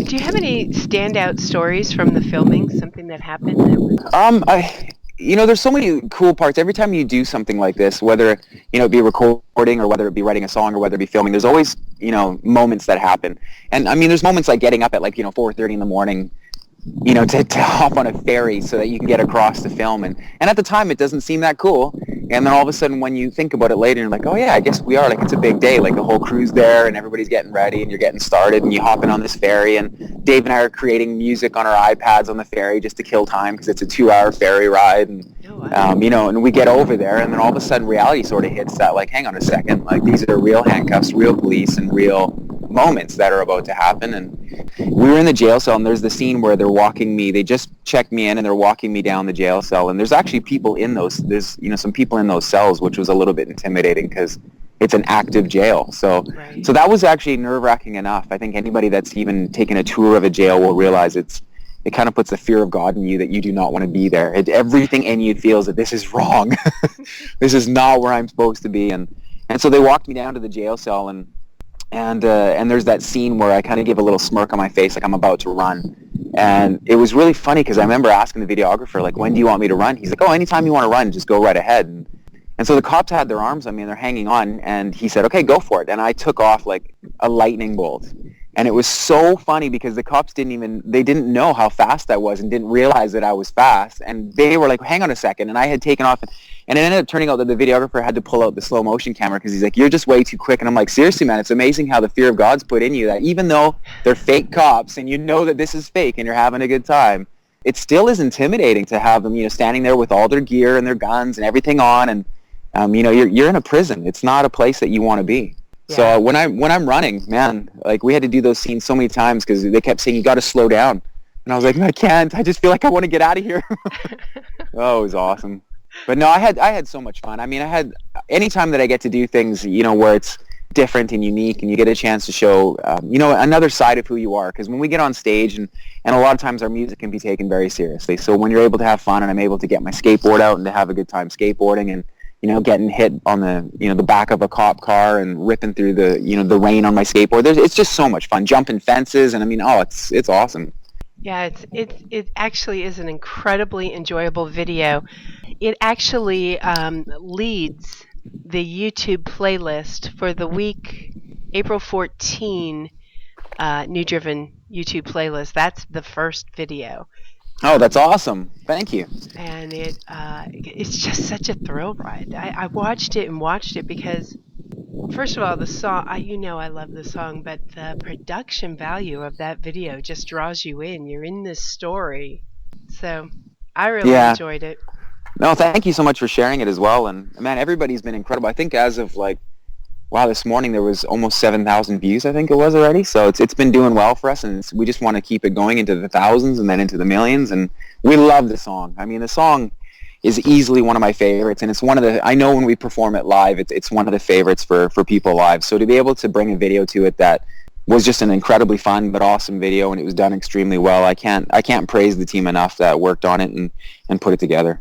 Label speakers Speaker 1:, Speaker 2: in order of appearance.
Speaker 1: Did you have any standout stories from the filming? Something that happened that was...
Speaker 2: There's so many cool parts. Every time you do something like this, whether, it be recording or whether it be writing a song or whether it be filming, there's always, moments that happen. And I mean, there's moments like getting up at 4:30 in the morning, to hop on a ferry so that you can get across to film. And at the time, it doesn't seem that cool. And then all of a sudden, when you think about it later, you're like, oh yeah, I guess we are. Like, it's a big day. Like, the whole crew's there and everybody's getting ready and you're getting started and you hop in on this ferry. And Dave and I are creating music on our iPads on the ferry just to kill time because it's a 2-hour ferry ride. And, and we get over there and then all of a sudden reality sort of hits that, like, hang on a second. Like, these are real handcuffs, real police, and real moments that are about to happen. And we were in the jail cell and there's the scene where they're walking me. They just checked me in and they're walking me down the jail cell. And there's actually people in those. There's, some people in those cells, which was a little bit intimidating because it's an active jail. So that was actually nerve-wracking enough. I think anybody that's even taken a tour of a jail will realize it kind of puts the fear of God in you that you do not want to be there. Everything in you feels that this is wrong. This is not where I'm supposed to be. And so they walked me down to the jail cell and there's that scene where I kind of give a little smirk on my face like I'm about to run. And it was really funny because I remember asking the videographer, like, when do you want me to run? He's like, oh, anytime you want to run, just go right ahead. And so the cops had their arms on me and they're hanging on. And he said, okay, go for it. And I took off like a lightning bolt. And it was so funny because the cops didn't know how fast I was and didn't realize that I was fast. And they were like, hang on a second. And I had taken off. And it ended up turning out that the videographer had to pull out the slow motion camera because he's like, you're just way too quick. And I'm like, seriously, man, it's amazing how the fear of God's put in you that even though they're fake cops and you know that this is fake and you're having a good time, it still is intimidating to have them, standing there with all their gear and their guns and everything on. And, you're in a prison. It's not a place that you want to be. Yeah. So when I'm running, man, like we had to do those scenes so many times because they kept saying, you got to slow down. And I was like, I can't. I just feel like I want to get out of here. Oh, it was awesome. But no, I had so much fun. I mean, anytime that I get to do things, where it's different and unique and you get a chance to show, another side of who you are. Because when we get on stage and a lot of times our music can be taken very seriously. So when you're able to have fun and I'm able to get my skateboard out and to have a good time skateboarding and, getting hit on the back of a cop car and ripping through the rain on my skateboard, it's just so much fun. Jumping fences and it's awesome.
Speaker 1: Yeah, it actually is an incredibly enjoyable video. It actually leads the YouTube playlist for the week April 14 New Driven YouTube playlist. That's the first video.
Speaker 2: Oh, that's awesome. Thank you.
Speaker 1: And it's just such a thrill ride. I watched it because, first of all, the song, I love the song, but the production value of that video just draws you in. You're in this story. So I really enjoyed it.
Speaker 2: No, thank you so much for sharing it as well. And, man, everybody's been incredible. I think as of, this morning there was almost 7,000 views, I think it was already. So it's been doing well for us, and we just want to keep it going into the thousands and then into the millions. And we love the song. I mean, the song is easily one of my favorites, and it's one of the, I know when we perform it live, it's one of the favorites for people live. So to be able to bring a video to it that was just an incredibly fun but awesome video, and it was done extremely well, I can't praise the team enough that worked on it and put it together.